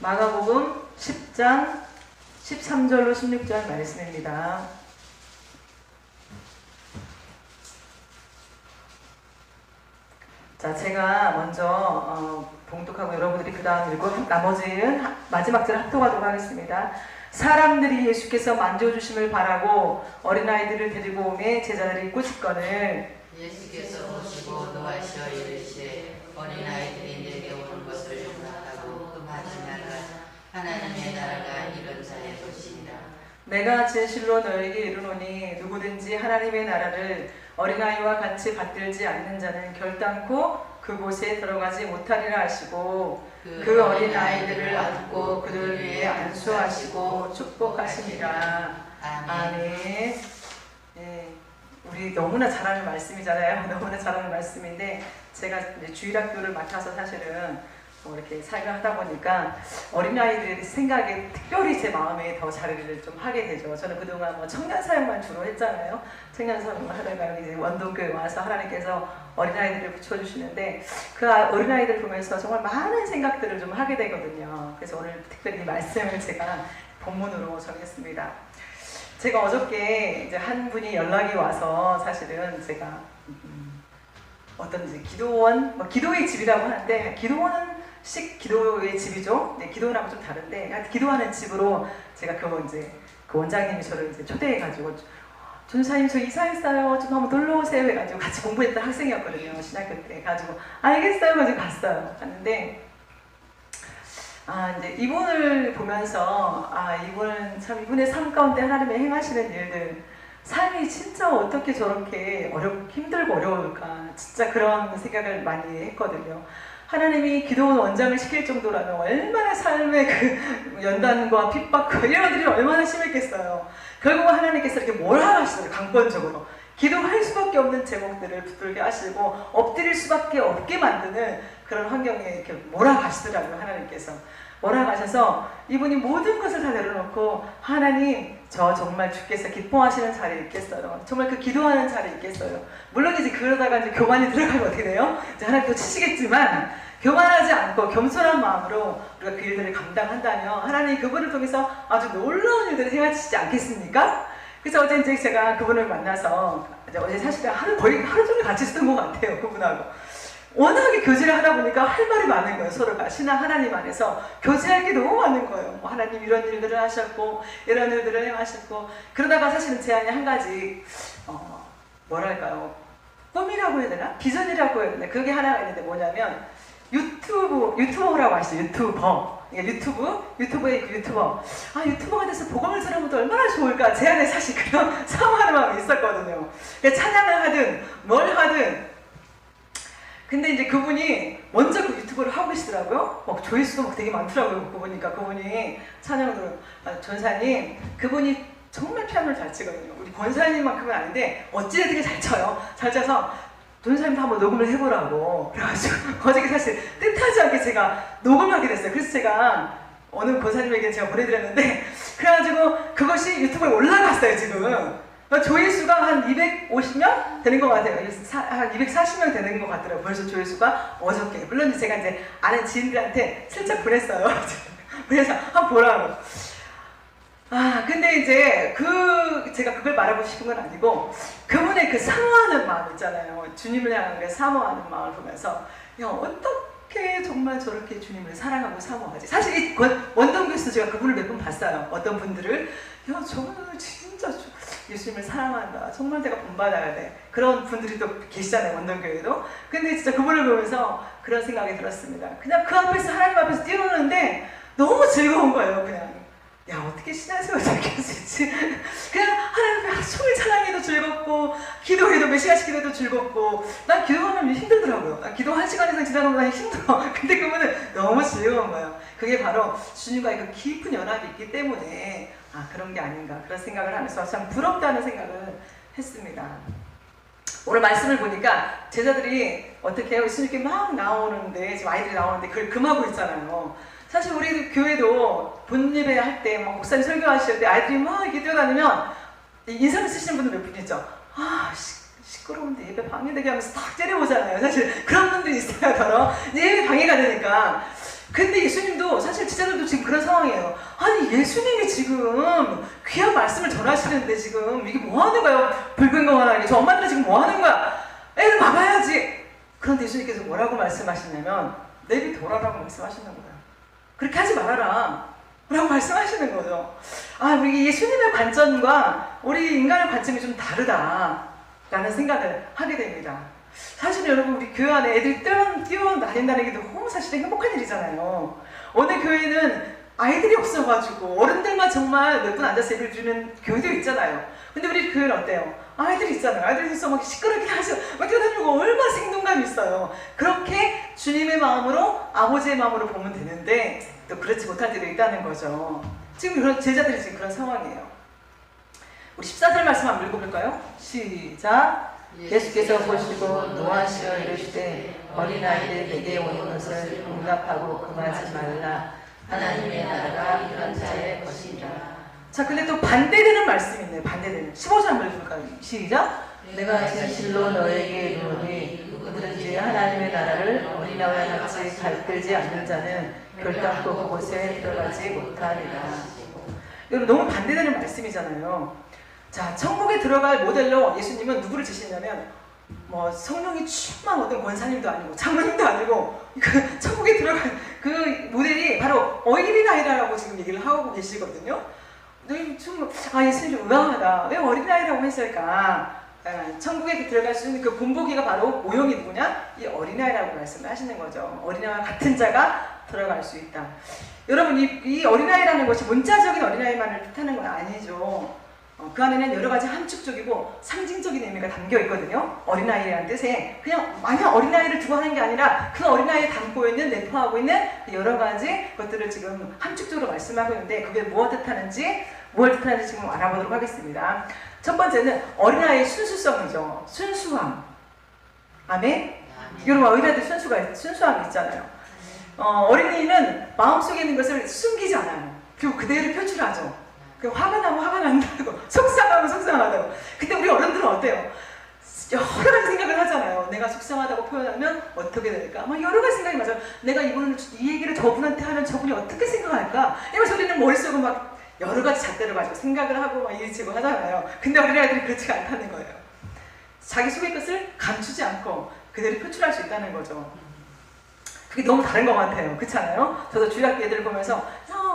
마가복음 10장 13절로 16절 말씀입니다. 자, 제가 먼저 봉독하고 여러분들이 그 다음 읽고 나머지는 마지막 절 합독하도록 하겠습니다. 사람들이 예수께서 만져주심을 바라고 어린아이들을 데리고 오매 제자들이 꾸짖거늘 예수께서 보시고 노하시어 이르시되 어린아이들이 내게 오는 것을 용납하고 금하지 말라. 하나님의 나라가 이런 자의 것이니라. 내가 진실로 너에게 이르노니 누구든지 하나님의 나라를 어린아이와 같이 받들지 않는 자는 결단코 그곳에 들어가지 못하리라 하시고 그 어린아이들을 안고 그들 위에 안수하시고 축복하시니라. 아멘. 네, 우리 너무나 잘하는 말씀이잖아요. 너무나 잘하는 말씀인데 제가 이제 주일학교를 맡아서 사실은 이렇게 사역을 하다 보니까 어린아이들의 생각에 특별히 제 마음에 더 자리를 좀 하게 되죠. 저는 그동안 청년 사역만 주로 했잖아요. 청년 사역만 하다가 이제 원동교회 와서 하나님께서 어린아이들을 붙여주시는데 그 어린아이들 보면서 정말 많은 생각들을 좀 하게 되거든요. 그래서 오늘 특별히 이 말씀을 제가 본문으로 정했습니다. 제가 어저께 이제 한 분이 연락이 와서 사실은 제가 어떤 이제 기도원, 기도의 집이라고 하는데 기도원은 기도의 집이죠. 네, 기도원하고 좀 다른데 기도하는 집으로 제가 그 원장님이 저를 이제 초대해가지고 전사님 저 이사했어요. 좀 한번 놀러 오세요 해가지고 같이 공부했던 학생이었거든요. 신학교 때 가지고 알겠어요 가지고 갔어요. 갔는데 이제 이분을 보면서 이분은 참 이분의 삶 가운데 하나님의 행하시는 일들 삶이 진짜 어떻게 저렇게 힘들고 어려울까 진짜 그런 생각을 많이 했거든요. 하나님이 기도원 원장을 시킬 정도라면 얼마나 삶의 그 연단과 핍박과 이런 일이 얼마나 심했겠어요. 결국은 하나님께서 이렇게 몰아가시더라고요. 강권적으로 기도할 수밖에 없는 제목들을 붙들게 하시고 엎드릴 수밖에 없게 만드는 그런 환경에 이렇게 몰아가시더라고요. 하나님께서 몰아가셔서 이분이 모든 것을 다 내려놓고 하나님 저 정말 주께서 기뻐하시는 자리에 있겠어요. 정말 그 기도하는 자리에 있겠어요. 물론 이제 그러다가 이제 교만이 들어가면 어떻게 돼요? 이제 하나님 또 치시겠지만 교만하지 않고 겸손한 마음으로 우리가 그 일들을 감당한다면 하나님 그분을 통해서 아주 놀라운 일들을 행하시지 않겠습니까? 그래서 어제 이제 제가 그분을 만나서 어제 사실 거의 하루 종일 같이 있었던 것 같아요. 그분하고. 워낙에 교제를 하다 보니까 할 말이 많은 거예요. 서로가 신앙 하나님 안에서 교제할 게 너무 많은 거예요. 하나님 이런 일들을 하셨고 이런 일들을 행하셨고 그러다가 사실은 제 안에 한 가지 뭐랄까요 꿈이라고 해야 되나? 비전이라고 해야 되나? 그게 하나가 있는데 뭐냐면 유튜버라고 하시죠. 유튜버. 유튜브의 그 유튜버. 유튜버가 돼서 복음을 전하면 얼마나 좋을까? 제 안에 사실 그런 사모하는 마음이 있었거든요. 찬양을 하든 뭘 하든 근데 이제 그분이 먼저 그 유튜브를 하고 계시더라고요. 조회수도 되게 많더라고요. 그거 보니까 그분이 찬양을 들어요. 전사님, 그분이 정말 피아노를 잘 치거든요. 우리 권사님만큼은 아닌데 어찌나 되게 잘 쳐요. 잘 쳐서 전사님도 한번 녹음을 해보라고. 그래가지고 어저께 사실 뜻하지 않게 제가 녹음을 하게 됐어요. 그래서 제가 어느 권사님에게 제가 보내드렸는데 그래가지고 그것이 유튜브에 올라갔어요. 지금. 조회수가 한 250명 되는 것 같아요. 한 240명 되는 것 같더라고요. 벌써 조회수가 어저께. 물론 제가 이제 아는 지인들한테 슬쩍 보냈어요. 그래서 한번 보라고. 근데 이제 제가 그걸 말하고 싶은 건 아니고 그분의 그 사모하는 마음 있잖아요. 주님을 향한 그 사모하는 마음을 보면서 어떻게 정말 저렇게 주님을 사랑하고 사모하지? 사실 이 원동교에서 제가 그분을 몇 번 봤어요. 어떤 분들을 저분은 진짜 예수님을 사랑한다. 정말 내가 본받아야 돼. 그런 분들이 또 계시잖아요. 원동교회도. 근데 진짜 그분을 보면서 그런 생각이 들었습니다. 그냥 그 앞에서 하나님 앞에서 뛰어노는데 너무 즐거운 거예요. 그냥 어떻게 신앙생활 저렇게 할 수 있지? 그냥 하나님 앞에 하루 종일 찬양해도 즐겁고 기도해도 몇 시간씩 기도해도 즐겁고 난 기도하면 힘들더라고요. 난 기도 1시간 이상 지나가면 난 힘들어. 근데 그분은 너무 즐거운 거예요. 그게 바로 주님과의 그 깊은 연합이 있기 때문에 그런 게 아닌가 그런 생각을 하면서 참 부럽다는 생각을 했습니다. 오늘 말씀을 보니까 제자들이 어떻게 해요? 예수님께 막 나오는데 지금 아이들이 나오는데 그걸 금하고 있잖아요. 사실 우리 교회도 본예배 할 때 목사님 설교하실 때 아이들이 막 이렇게 뛰어다니면 인상을 쓰시는 분들 몇 분 있죠. 시끄러운데 예배 방해되게 하면서 딱 째려보잖아요. 사실 그런 분들이 있어요. 더러 예배 방해가 되니까 근데 예수님도 사실 제자들도 지금 그런 상황이에요. 아니 예수님이 지금 귀한 말씀을 전하시는데 지금 이게 뭐 하는 거예요? 불근경하나 저 엄마들은 지금 뭐 하는 거야? 애를 막아야지. 그런데 예수님께서 뭐라고 말씀하시냐면 내비둬라라고 말씀하시는 거예요. 그렇게 하지 말아라 라고 말씀하시는 거죠. 아, 우리 예수님의 관점과 우리 인간의 관점이 좀 다르다라는 생각을 하게 됩니다. 사실 여러분 우리 교회 안에 애들이 뛰어다닌다는 게 너무 사실은 행복한 일이잖아요. 어느 교회는 아이들이 없어가지고 어른들만 정말 몇 분 앉아서 예배를 드리는 교회도 있잖아요. 근데 우리 교회는 어때요? 아이들이 있잖아요. 아이들이 있어 막 시끄럽게 하죠. 막 뛰어다니고 얼마나 생동감이 있어요. 그렇게 주님의 마음으로 아버지의 마음으로 보면 되는데 또 그렇지 못할 때도 있다는 거죠. 지금 그런 제자들이 지금 그런 상황이에요. 우리 14절 말씀 한번 읽어볼까요? 시작. 예수께서 보시고 노하시어 이르시되 어린아이들 내게 오는 것을 용납하고 금하지 말라. 하나님의 나라가 이런 자의 것이니라. 자, 근데 또 반대되는 말씀이 있네요. 반대되는 15절 한번 읽어볼까요? 시작. 내가 진실로 너에게 이르노니 누구든지 하나님의 나라를 어린아이와 같이 갈끌지 않는 자는 결단코 그곳에 들어가지 못하리라. 여러분 너무 반대되는 말씀이잖아요. 자, 천국에 들어갈 모델로 예수님은 누구를 지시냐면 뭐 성령이 충만 어떤 권사님도 아니고 장로님도 아니고 그 천국에 들어갈 그 모델이 바로 어린아이라고 지금 얘기를 하고 계시거든요. 아, 예수님 좀 의아하다. 왜 어린아이라고 했을까? 천국에 들어갈 수 있는 그 본보기가 바로 모형이 누구냐? 이 어린아이라고 말씀을 하시는 거죠. 어린아이와 같은 자가 들어갈 수 있다. 여러분 이 어린아이라는 것이 문자적인 어린아이만을 뜻하는 건 아니죠. 그 안에는 여러 가지 함축적이고 상징적인 의미가 담겨 있거든요. 어린아이라는 뜻에 그냥 마냥 어린아이를 두고 하는 게 아니라 그 어린아이에 담고 있는 내포하고 있는 여러 가지 것들을 지금 함축적으로 말씀하고 있는데 그게 뭘 뜻하는지 지금 알아보도록 하겠습니다. 첫 번째는 어린아이의 순수성이죠. 순수함. 아멘? 여러분 어린아이들 순수함이 있잖아요. 어린이는 마음속에 있는 것을 숨기지 않아요. 그리고 그대로 표출하죠. 화가 나면 화가 난다고, 속상하면 속상하다고. 근데 우리 어른들은 어때요? 여러 가지 생각을 하잖아요. 내가 속상하다고 표현하면 어떻게 될까? 막 여러 가지 생각이 맞아요. 내가 이 얘기를 저분한테 하면 저분이 어떻게 생각할까? 이러면서 우리는 머릿속으로 막 여러 가지 잣대를 가지고 생각을 하고 막 이리치고 하잖아요. 근데 어린아이들이 그렇지가 않다는 거예요. 자기 속의 것을 감추지 않고 그대로 표출할 수 있다는 거죠. 그게 너무 다른 것 같아요. 그렇지 않아요? 저도 주일학교 애들 보면서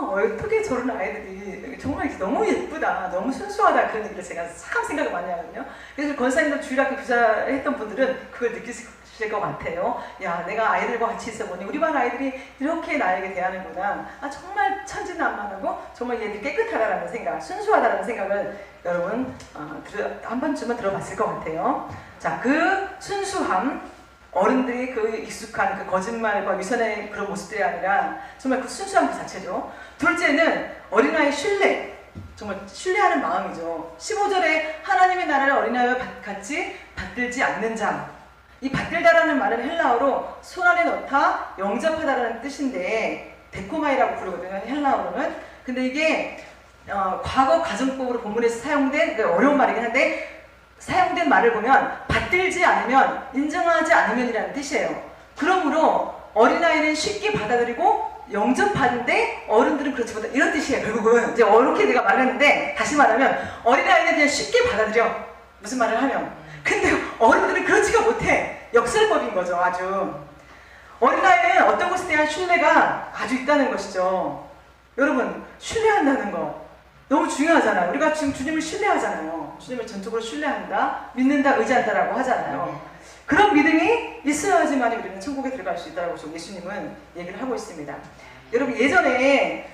어떻게 저런 아이들이 정말 너무 예쁘다, 너무 순수하다 그런 얘기를 제가 참 생각을 많이 하거든요. 그래서 권사님도 주일학교 교사했던 분들은 그걸 느끼실 것 같아요. 야, 내가 아이들과 같이 있어 보니 우리 반 아이들이 이렇게 나에게 대하는구나. 아, 정말 천진난만하고 정말 얘들이 깨끗하다라는 생각, 순수하다라는 생각을 여러분 한 번쯤은 들어봤을 것 같아요. 자, 그 순수함, 어른들이 그 익숙한 그 거짓말과 위선의 그런 모습들이 아니라 정말 그 순수함 그 자체죠. 둘째는 어린아이의 신뢰, 정말 신뢰하는 마음이죠. 15절에 하나님의 나라를 어린아이와 같이 받들지 않는 자. 이 받들다라는 말은 헬라어로 손 안에 넣다, 영접하다라는 뜻인데 데코마이라고 부르거든요, 헬라어로는. 근데 이게 과거 가정법으로 본문에서 사용된 어려운 말이긴 한데 사용된 말을 보면 받들지 않으면, 인정하지 않으면이라는 뜻이에요. 그러므로 어린아이는 쉽게 받아들이고 영접하는데 어른들은 그렇지 못하다, 이런 뜻이에요. 결국은 이제 이렇게 내가 말했는데 다시 말하면 어린아이는 그냥 쉽게 받아들여, 무슨 말을 하면. 근데 어른들은 그렇지가 못해. 역설법인 거죠. 아주 어린아이는 어떤 것에 대한 신뢰가 아주 있다는 것이죠. 여러분, 신뢰한다는 거 너무 중요하잖아요. 우리가 지금 주님을 신뢰하잖아요. 주님을 전적으로 신뢰한다, 믿는다, 의지한다라고 하잖아요. 그런 믿음이 있어야지만 우리는 천국에 들어갈 수 있다고 예수님은 얘기를 하고 있습니다. 여러분, 예전에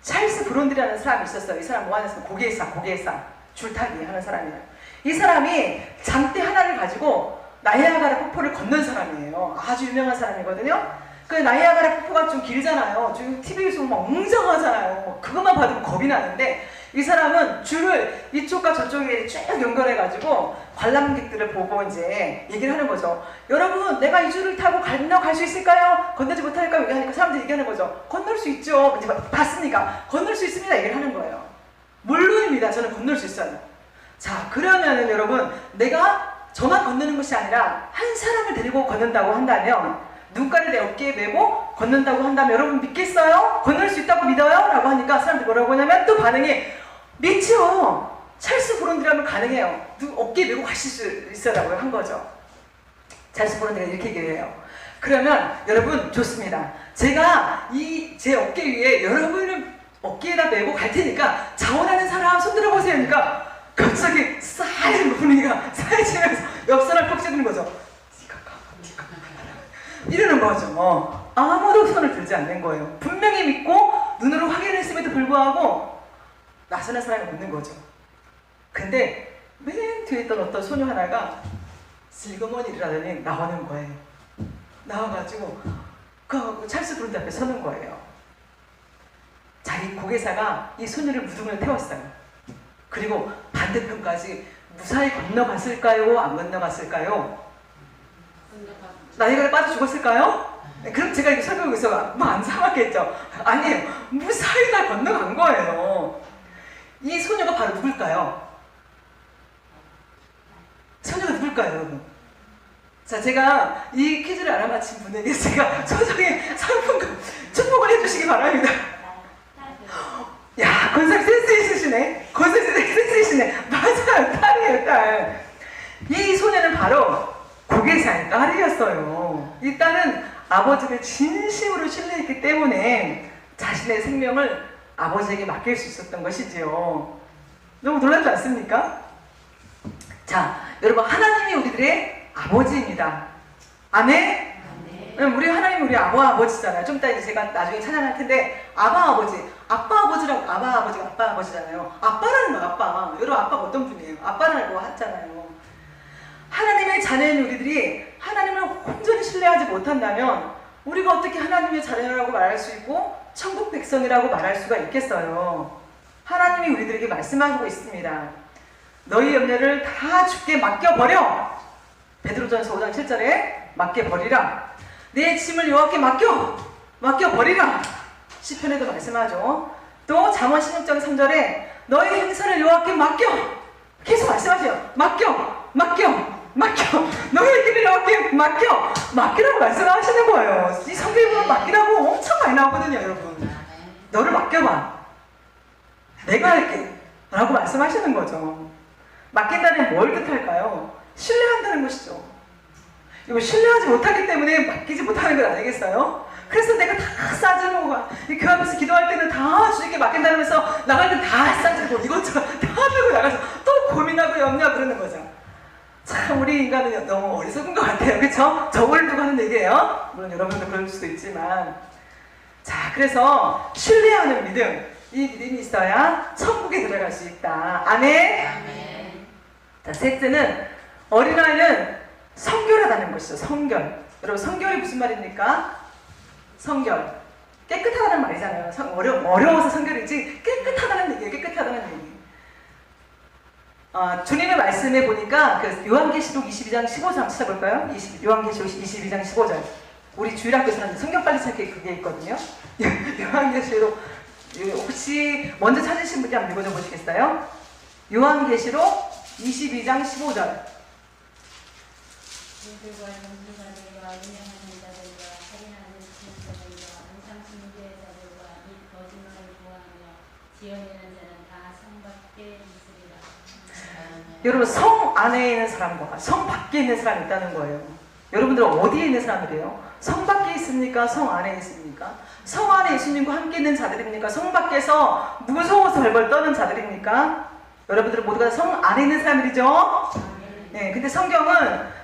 찰스 브론드라는 사람이 있었어요. 이 사람 뭐 하냐면 고개사, 줄타기 하는 사람이에요. 이 사람이 장대 하나를 가지고 나이아가라 폭포를 건넌 사람이에요. 아주 유명한 사람이거든요. 그 나이아가라 폭포가 좀 길잖아요. 지금 TV에서 막 웅장하잖아요. 그것만 봐도 겁이 나는데 이 사람은 줄을 이쪽과 저쪽에 쭉 연결해가지고 관람객들을 보고 이제 얘기를 하는 거죠. 여러분, 내가 이 줄을 타고 건너갈 수 있을까요? 건너지 못할까요? 얘기하니까 사람들이 얘기하는 거죠. 건널 수 있죠. 이제 봤으니까 건널 수 있습니다. 얘기를 하는 거예요. 물론입니다. 저는 건널 수 있어요. 자, 그러면은 여러분, 내가 저만 건너는 것이 아니라 한 사람을 데리고 걷는다고 한다면 눈가를 내 어깨에 메고 걷는다고 한다면 여러분 믿겠어요? 건널 수 있다고 믿어요? 라고 하니까 사람들이 뭐라고 하냐면 또 반응이 믿죠. 찰스 브론드라면 가능해요. 어깨에 메고 가실 수 있어라고 한 거죠. 찰스 브론드가 이렇게 얘기해요. 그러면 여러분 좋습니다. 제가 제 어깨 위에 여러분을 어깨에다 메고 갈 테니까 자원하는 사람 손 들어보세요. 그러니까 갑자기 싸해지는 분위기가 싸해지면서 옆 사람 퍽 찌르는 거죠. 이러는 거죠. 아무도 손을 들지 않는 거예요. 분명히 믿고 눈으로 확인했음에도 불구하고 나서는 사람이 없는 거죠. 근데 맨 뒤에 있던 어떤 소녀 하나가 슬그머니 일어나더니 나오는 거예요. 나와가지고 그 찰스 브론드 앞에 서는 거예요. 자기 고개사가 이 소녀를 무등을 태웠어요. 그리고 반대편까지 무사히 건너갔을까요? 안 건너갔을까요? 나이가 빠져 죽었을까요? 그럼 제가 이렇게 설명하고 있어 뭐 안 사왔겠죠? 아니에요. 무사히 다 건너간 거예요. 이 소녀가 바로 누굴까요? 소녀가 누굴까요, 여러분? 자, 제가 이 퀴즈를 알아맞힌 분에게 제가 소정의 상품권 축복을 해주시기 바랍니다. 야, 건설 센스 있으시네. 건설 센스 있으시네. 맞아요, 딸이에요, 딸. 이 소녀는 바로 고개사의 딸이었어요. 이 딸은 아버지를 진심으로 신뢰했기 때문에 자신의 생명을 아버지에게 맡길 수 있었던 것이지요. 너무 놀랍지 않습니까? 자, 여러분, 하나님이 우리들의 아버지입니다. 아멘? 우리 하나님 우리 아버지잖아요. 좀 이따 제가 나중에 찬양할 텐데 아빠 아버지라고 아빠 아버지잖아요. 아빠라는 거야, 아빠. 여러분, 아빠가 어떤 분이에요? 아빠라고 하잖아요. 하나님의 자녀인 우리들이 하나님을 온전히 신뢰하지 못한다면 우리가 어떻게 하나님의 자녀라고 말할 수 있고 천국 백성이라고 말할 수가 있겠어요? 하나님이 우리들에게 말씀하고 있습니다. 너희 염려를 다 주께 맡겨버려. 베드로전서 5장 7절에 맡겨버리라. 내 짐을 여호와께 맡겨버리라. 시편에도 말씀하죠. 또 잠언 16장 3절에 너희 행사를 여호와께 맡겨. 계속 말씀하세요. 맡겨. 너희 길을 여호와께 맡기라고 말씀하시는 거예요. 이 성경에 보면 맡기라고 엄청 많이 나오거든요, 여러분. 너를 맡겨봐. 내가 할게. 라고 말씀하시는 거죠. 맡긴다는 뭘 뜻할까요? 신뢰한다는 것이죠. 이거 신뢰하지 못하기 때문에 맡기지 못하는 건 아니겠어요? 그래서 내가 다 싸주는 거야. 이 교회 앞에서 기도할 때는 다 주님께 맡긴다면서 나갈 때 다 싸주고 이것저것 다 들고 나가서 또 고민하고 염려하고 그러는 거죠. 참 우리 인간은 너무 어리석은 것 같아요. 그쵸? 저걸 두고 하는 얘기예요. 물론 여러분도 그럴 수도 있지만, 자, 그래서 신뢰하는 믿음, 이 믿음이 있어야 천국에 들어갈 수 있다. 아멘. 자, 셋째는 어린아이는 성결하다는 것이죠. 성결. 여러분, 성결이 무슨 말입니까? 성결. 깨끗하다는 말이잖아요. 어려워서 성결이지 깨끗하다는 얘기예요. 깨끗하다는 얘기. 주님의 말씀에 보니까 그 요한계시록 22장 15절 한번 찾아볼까요? 요한계시록 22장 15절. 우리 주일학교에서는 성경 빨리 찾기 그게 있거든요. 요한계시록 혹시 먼저 찾으신 분이 한번 읽어줘 보시겠어요? 요한계시록 22장 15절. 우리들과 전투자들과 운영하는 자들과 살인하는 자들과 항상 징계의 자들과 이 거짓말을 구하며 지어내는 자는 다 성 밖에 있으리라. 여러분, 성 안에 있는 사람과 성 밖에 있는 사람이 있다는 거예요. 여러분들은 어디에 있는 사람들이에요? 성 밖에 있습니까? 성 안에 있습니까? 성 안에 예수님과 함께 있는 자들입니까? 성 밖에서 무서워서 벌벌 떠는 자들입니까? 여러분들은 모두가 성 안에 있는 사람들이죠? 네, 근데 성경은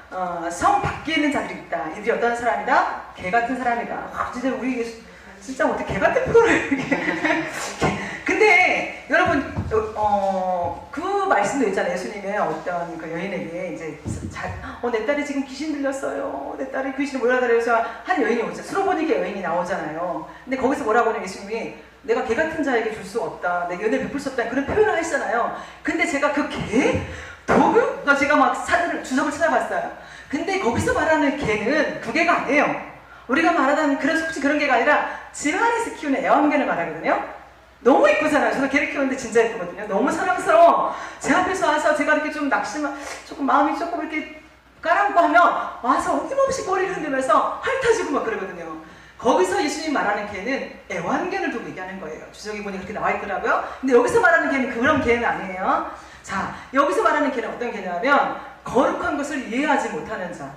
성 밖에 있는 자들이 있다. 이들이 어떤 사람이다? 개 같은 사람이다. 진짜 우리 진짜 어떻게 개 같은 표현을 이렇게. 근데 여러분 그 말씀도 있잖아요. 예수님의 어떤 그 여인에게 이제 내 딸이 지금 귀신 들렸어요. 내 딸이 귀신을 몰아다녀서 한 여인이 오죠. 수로보니게 여인이 나오잖아요. 근데 거기서 뭐라고 하냐면 예수님이 내가 개 같은 자에게 줄 수가 없다. 내가 은혜를 베풀 수 없다. 그런 표현을 하시잖아요. 근데 제가 그 개? 도구? 제가 막 주석을 찾아봤어요. 근데 거기서 말하는 개는 그 개가 아니에요. 우리가 말하는 혹시 그런 개가 아니라 집 안에서 키우는 애완개를 말하거든요. 너무 이쁘잖아요. 저도 개를 키우는데 진짜 이쁘거든요. 너무 사랑스러워. 제 앞에서 와서 제가 이렇게 좀 조금 마음이 조금 이렇게 까랑고 하면 와서 어김없이 꼬리를 흔들면서 핥아주고 막 그러거든요. 거기서 예수님 말하는 개는 애완견을 두고 얘기하는 거예요. 주석이 보니 그렇게 나와 있더라고요. 근데 여기서 말하는 개는 그런 개는 아니에요. 자, 여기서 말하는 개는 어떤 개냐면 거룩한 것을 이해하지 못하는 자.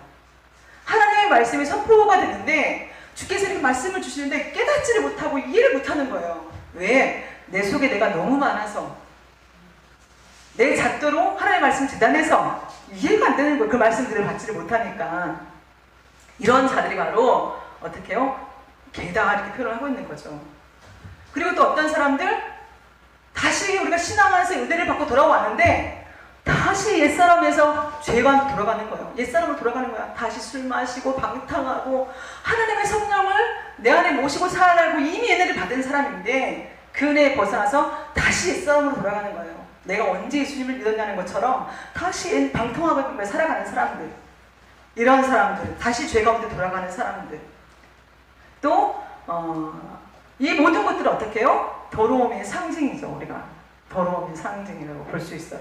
하나님의 말씀이 선포가 되는데 주께서 이렇게 말씀을 주시는데 깨닫지를 못하고 이해를 못하는 거예요. 왜? 내 속에 내가 너무 많아서, 내 잣대로 하나님의 말씀을 재단해서 이해가 안 되는 거예요. 그 말씀들을 받지를 못하니까. 이런 자들이 바로 어떻게 해요? 개다 이렇게 표현을 하고 있는 거죠. 그리고 또 어떤 사람들 다시 우리가 신앙 안에서 은혜를 받고 돌아왔는데 다시 옛사람에서 죄가 돌아가는 거예요. 옛사람으로 돌아가는 거야. 다시 술 마시고 방탕하고 하나님의 성령을 내 안에 모시고 살아가고 이미 은혜를 받은 사람인데 그 은혜에 벗어나서 다시 옛사람으로 돌아가는 거예요. 내가 언제 예수님을 믿었냐는 것처럼 다시 방통하고 살아가는 사람들, 이런 사람들, 다시 죄 가운데 돌아가는 사람들, 또 이 모든 것들은 어떻게 해요? 더러움의 상징이죠. 우리가 더러움의 상징이라고 볼 수 있어요.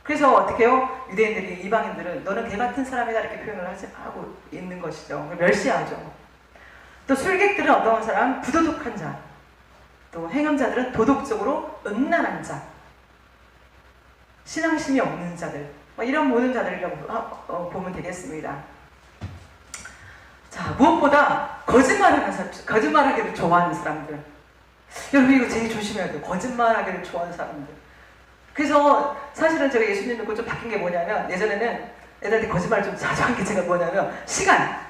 그래서 어떻게 해요? 유대인들이, 이방인들은 너는 개 같은 사람이다 이렇게 표현을 하고 있는 것이죠. 멸시하죠. 또 술객들은 어떤 사람? 부도덕한 자, 또 행음자들은 도덕적으로 음란한 자, 신앙심이 없는 자들, 이런 모든 자들이라고 보면 되겠습니다. 자, 무엇보다 거짓말하기를 좋아하는 사람들. 여러분 이거 되게 조심해야 돼요. 거짓말하기를 좋아하는 사람들. 그래서 사실은 제가 예수님 믿고 좀 바뀐 게 뭐냐면, 예전에는 애들한테 거짓말을 좀 자주 한 게 제가 뭐냐면 시간.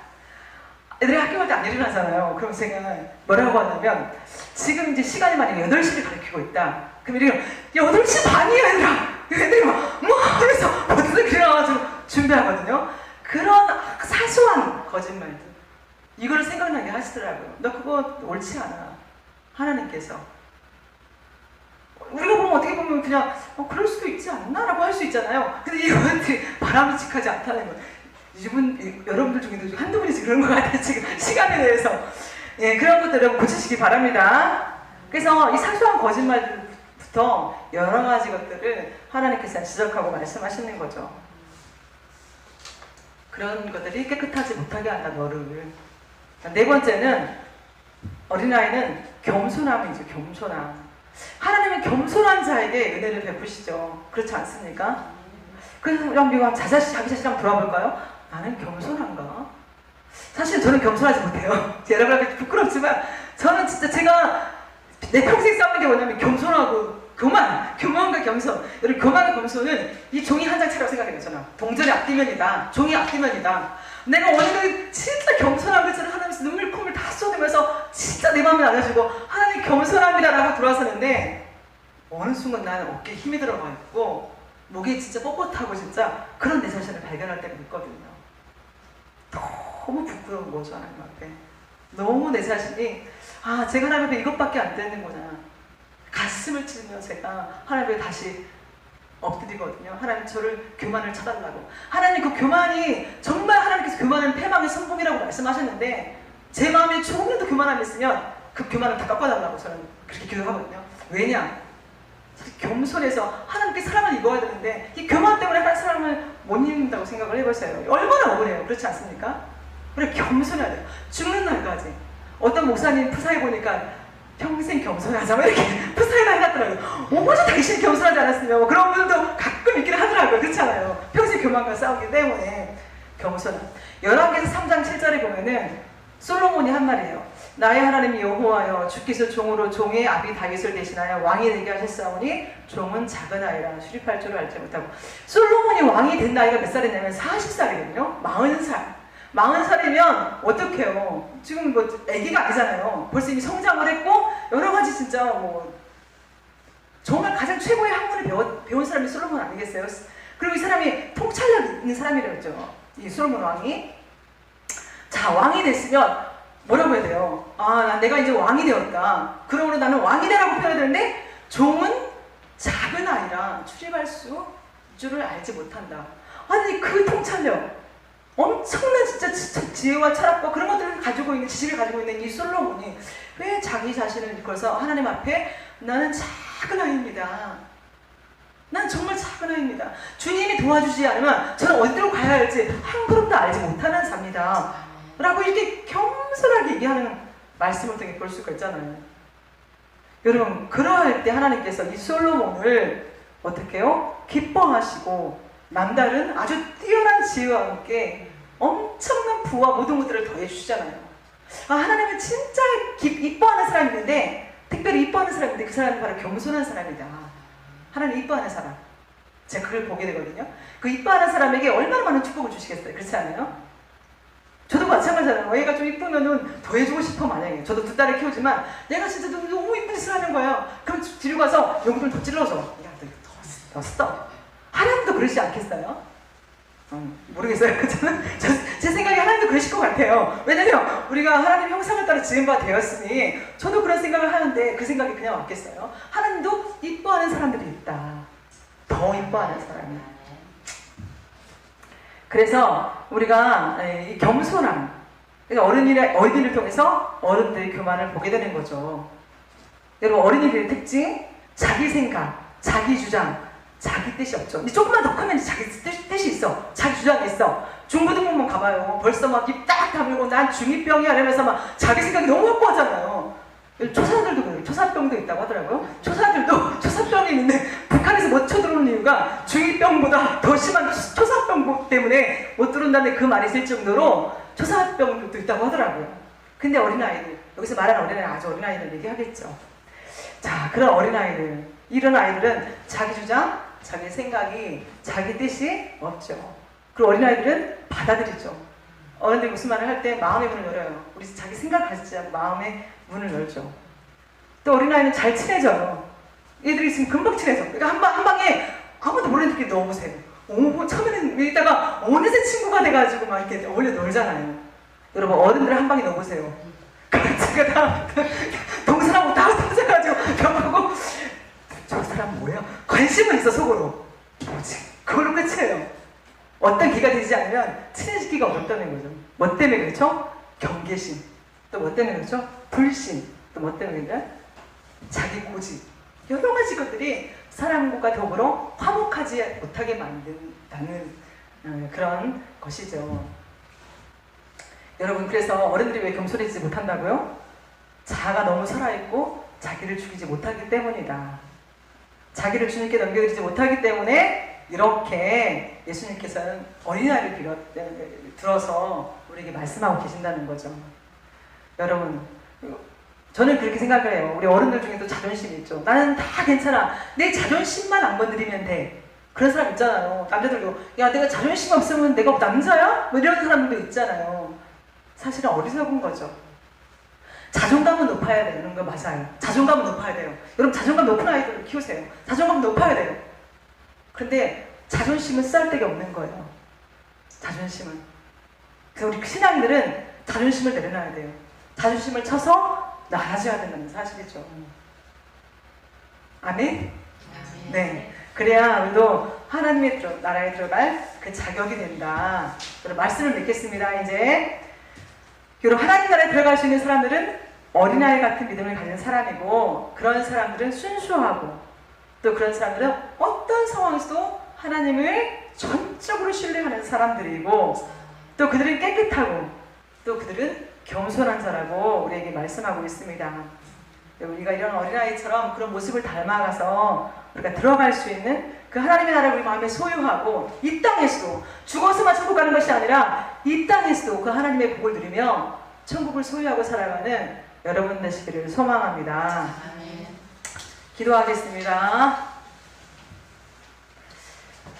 애들이 학교 갈 때 안 일어나잖아요. 그럼 제가 뭐라고 하냐면, 지금 이제 시간이 만약에 8시를 가리키고 있다. 그럼 이렇게 8시 반이야 얘들아. 애들이 막 그래서 벌써 일어나가지고 준비하거든요. 그런 사소한 거짓말들, 이걸 생각나게 하시더라고요. 너 그거 옳지 않아. 하나님께서 우리가 보면 어떻게 보면 그냥 그럴 수도 있지 않나? 라고 할 수 있잖아요. 근데 이것들이 바람직하지 않다는 거. 여러분들 중에도 한두 분이 그런 것 같아요. 지금 시간에 대해서. 예, 그런 것들 여러분 고치시기 바랍니다. 그래서 이 사소한 거짓말부터 여러 가지 것들을 하나님께서 지적하고 말씀하시는 거죠. 그런 것들이 깨끗하지 못하게 한다, 너를. 네 번째는, 어린아이는 겸손함이죠. 겸손함. 하나님은 겸손한 자에게 은혜를 베푸시죠. 그렇지 않습니까? 그래서 우리가 자기 자신 한번 돌아볼까요? 나는 겸손한가? 사실 저는 겸손하지 못해요. 여러분한테 부끄럽지만 저는 진짜 제가 내 평생 쌓는 게 뭐냐면 겸손하고 교만과 겸손. 여러분, 교만과 겸손은 이 종이 한 장 차라고 생각해요. 저는 동전의 앞뒤면이다. 종이 앞뒤면이다. 내가 원래 진짜 겸손한 것처럼 하나님께서 눈물 콧물 다 쏟으면서 진짜 내 마음이 낮아지고 하나님 겸손합니다라고 돌아서는데, 어느 순간 나는 어깨에 힘이 들어가 있고 목이 진짜 뻣뻣하고 진짜 그런 내 자신을 발견할 때가 있거든요. 너무 부끄러운 거죠. 하나님 앞에 너무 내 자신이 제가 하나님 앞에 이것밖에 안 되는 거잖아. 가슴을 찌르며 제가 하나님 앞에 다시 엎드리거든요. 하나님, 저를 교만을 쳐달라고. 하나님, 그 교만이 정말 하나님께서 교만은 패망의 성공이라고 말씀하셨는데, 제 마음에 조금이라도 교만함이 있으면 그 교만을 다 깎아달라고 저는 그렇게 기도하거든요. 왜냐? 겸손해서 하나님께 사랑을 입어야 되는데 이 교만 때문에 한 사람을 못 입는다고 생각을 해보세요. 얼마나 억울해요. 그렇지 않습니까? 우리 겸손해야 돼요. 죽는 날까지. 어떤 목사님 프사에 보니까 평생 겸손하자고 이렇게 프사에다 해놨더라고요. 오버저 당신이 겸손하지 않았으면 그런 분들도 가끔 있긴 하더라고요. 그렇잖아요. 평생 교만과 싸우기 때문에 겸손함. 열왕기서 3장 7절에 보면은 솔로몬이 한 말이에요. 나의 하나님 여호와여, 주께서 종으로 종의 아비 다윗을 대신하여 왕이 되게 하셨사오니 종은 작은 아이라 수립할 줄을 알지 못하고. 솔로몬이 왕이 된 나이가 몇 살이냐면 40살이거든요. 40살. 40살이면 어떡해요. 지금 뭐 아기가 아니잖아요. 벌써 이미 성장을 했고 여러 가지 진짜 정말 가장 최고의 학문을 배운 사람이 솔로몬 아니겠어요? 그리고 이 사람이 통찰력 있는 사람이랬죠. 이 솔로몬 왕이. 자, 왕이 됐으면 뭐라고 해야 돼요? 내가 이제 왕이 되었다. 그러므로 나는 왕이 되라고 표현해야 되는데, 종은 작은 아이라 출입할 줄을 알지 못한다. 아니, 그 통찰력, 엄청난 진짜 지혜와 철학과 그런 것들을 가지고 있는, 지식을 가지고 있는 이 솔로몬이 왜 자기 자신을 이끌어서 하나님 앞에 나는 작은 아이입니다. 난 정말 작은 아이입니다. 주님이 도와주지 않으면 저는 어디로 가야 할지 한 걸음도 알지 못하는 자입니다. 라고 이렇게 겸손하게 얘기하는 말씀을 통해 볼 수가 있잖아요. 여러분, 그러할 때 하나님께서 이 솔로몬을 어떻게 해요? 기뻐하시고 남다른 아주 뛰어난 지혜와 함께 엄청난 부와 모든 것들을 더해주시잖아요. 하나님은 진짜 이뻐하는 사람이 있는데, 특별히 이뻐하는 사람이 있는데 그 사람은 바로 겸손한 사람이다. 하나님 이뻐하는 사람. 제가 그걸 보게 되거든요. 그 이뻐하는 사람에게 얼마나 많은 축복을 주시겠어요? 그렇지 않아요? 저도 마찬가지잖아요. 애가 좀 이쁘면은 더 해주고 싶어 만약에. 저도 두 딸을 키우지만 얘가 진짜 너무 이쁜 짓을 하는 거예요. 그럼 뒤로 가서 용돈을 더 찔러줘. 야, 너 더 써. 하나님도 그러시지 않겠어요? 모르겠어요. 저는 제 생각에 하나님도 그러실 것 같아요. 왜냐면 우리가 하나님 형상을 따라 지은 바 되었으니 저도 그런 생각을 하는데 그 생각이 그냥 왔겠어요? 하나님도 이뻐하는 사람들이 있다. 더 이뻐하는 사람이. 그래서 우리가 이 겸손함, 어린이를 통해서 어른들의 교만을 보게 되는 거죠. 여러분, 어린이들의 특징, 자기 생각, 자기 주장, 자기 뜻이 없죠. 근데 조금만 더 크면 자기 뜻이 있어. 자기 주장이 있어. 중고등부만 가봐요. 벌써 막 입 딱 다물고 난 중2병이야 이러면서 막 자기 생각이 너무 확고하잖아요. 초사들도 그래요. 초사병도 있다고 하더라고요. 초사들도 초사병이 있는데 북한에서 못 쳐들어오는 이유가 중2병보다 더 심한 초사병 때문에 못 들어온다는 그 말이 있을 정도로 초사병도 있다고 하더라고요. 근데 어린아이들, 여기서 말하는 어린아이는 아주 어린아이들 얘기하겠죠. 자, 그런 어린아이들, 이런 아이들은 자기 주장, 자기 생각이, 자기 뜻이 없죠. 그리고 어린아이들은 받아들이죠. 어른들이 무슨 말을 할 때 마음의 문을 열어요. 우리 자기 생각 가지지 않고 마음의 문을 열죠. 또 어린아이는 잘 친해져요. 얘들이 지금 금방 친해져. 그러니까 한 방에 아무도 모르는 애들끼리 넣어보세요. 처음에는 이따가 어느새 친구가 돼가지고 막 이렇게 어울려 놀잖아요. 여러분, 어른들 한 방에 넣어보세요. 제가 다 동서하고 다 터져가지고 벽하고 저 사람 뭐예요? 관심은 있어 속으로. 뭐지? 그걸로 끝이에요. 어떤 기가 되지 않으면 친해지기가 어렵다는 거죠. 뭐 때문에 그렇죠? 경계심. 또 뭐 때문에 그렇죠? 불신. 또 뭐 때문에 그래? 자기 고집. 여러 가지 것들이 사람과 더불어 화목하지 못하게 만든다는 그런 것이죠. 여러분, 그래서 어른들이 왜 겸손해지지 못한다고요? 자아가 너무 살아있고 자기를 죽이지 못하기 때문이다. 자기를 주님께 넘겨드리지 못하기 때문에 이렇게 예수님께서는 어린아이를 들어서 우리에게 말씀하고 계신다는 거죠. 여러분, 저는 그렇게 생각을 해요. 우리 어른들 중에도 자존심이 있죠. 나는 다 괜찮아. 내 자존심만 안 건드리면 돼. 그런 사람 있잖아요. 남자들도 야, 내가 자존심 없으면 내가 남자야? 뭐 이런 사람들도 있잖아요. 사실은 어리석은 거죠. 자존감은 높아야 되는 거 맞아요. 자존감은 높아야 돼요. 여러분, 자존감 높은 아이들을 키우세요. 자존감 높아야 돼요. 근데 자존심은 쓸데가 없는 거예요. 자존심은. 그래서 우리 신앙인들은 자존심을 내려놔야 돼요. 자존심을 쳐서 나아져야 된다는 사실이죠. 아멘? 네. 그래야 우리도 하나님의 나라에 들어갈 그 자격이 된다. 그럼 말씀을 맺겠습니다. 이제 여러분, 하나님 나라에 들어갈 수 있는 사람들은 어린아이 같은 믿음을 가진 사람이고, 그런 사람들은 순수하고, 또 그런 사람들은 어떤 상황에서도 하나님을 전적으로 신뢰하는 사람들이고, 또 그들은 깨끗하고, 또 그들은 겸손한 자라고 우리에게 말씀하고 있습니다. 우리가 이런 어린아이처럼 그런 모습을 닮아가서 우리가 들어갈 수 있는 그 하나님의 나라를 우리 마음에 소유하고, 이 땅에서도 죽어서만 천국 가는 것이 아니라 이 땅에서도 그 하나님의 복을 누리며 천국을 소유하고 살아가는 여러분 되시기를 소망합니다. 기도하겠습니다.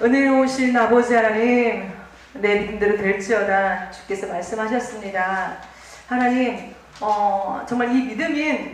은혜로우신 아버지 하나님, 내 믿음대로 될지어다 주께서 말씀하셨습니다. 하나님, 정말 이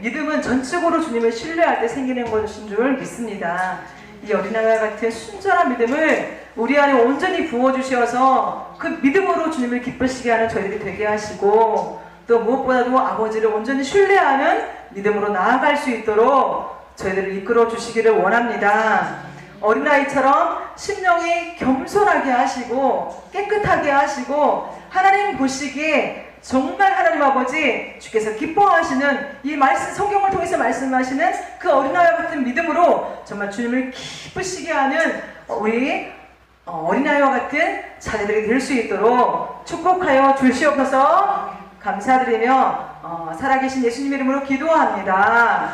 믿음은 전적으로 주님을 신뢰할 때 생기는 것인 줄 믿습니다. 이 어린아이와 같은 순전한 믿음을 우리 안에 온전히 부어주셔서 그 믿음으로 주님을 기쁘시게 하는 저희들이 되게 하시고, 또 무엇보다도 아버지를 온전히 신뢰하는 믿음으로 나아갈 수 있도록 저희들을 이끌어 주시기를 원합니다. 어린아이처럼 심령이 겸손하게 하시고 깨끗하게 하시고, 하나님 보시기에 정말 하나님 아버지 주께서 기뻐하시는 이 말씀, 성경을 통해서 말씀하시는 그 어린아이와 같은 믿음으로 정말 주님을 기쁘시게 하는 우리 어린아이와 같은 자녀들이 될 수 있도록 축복하여 주시옵소서. 감사드리며 살아계신 예수님 이름으로 기도합니다.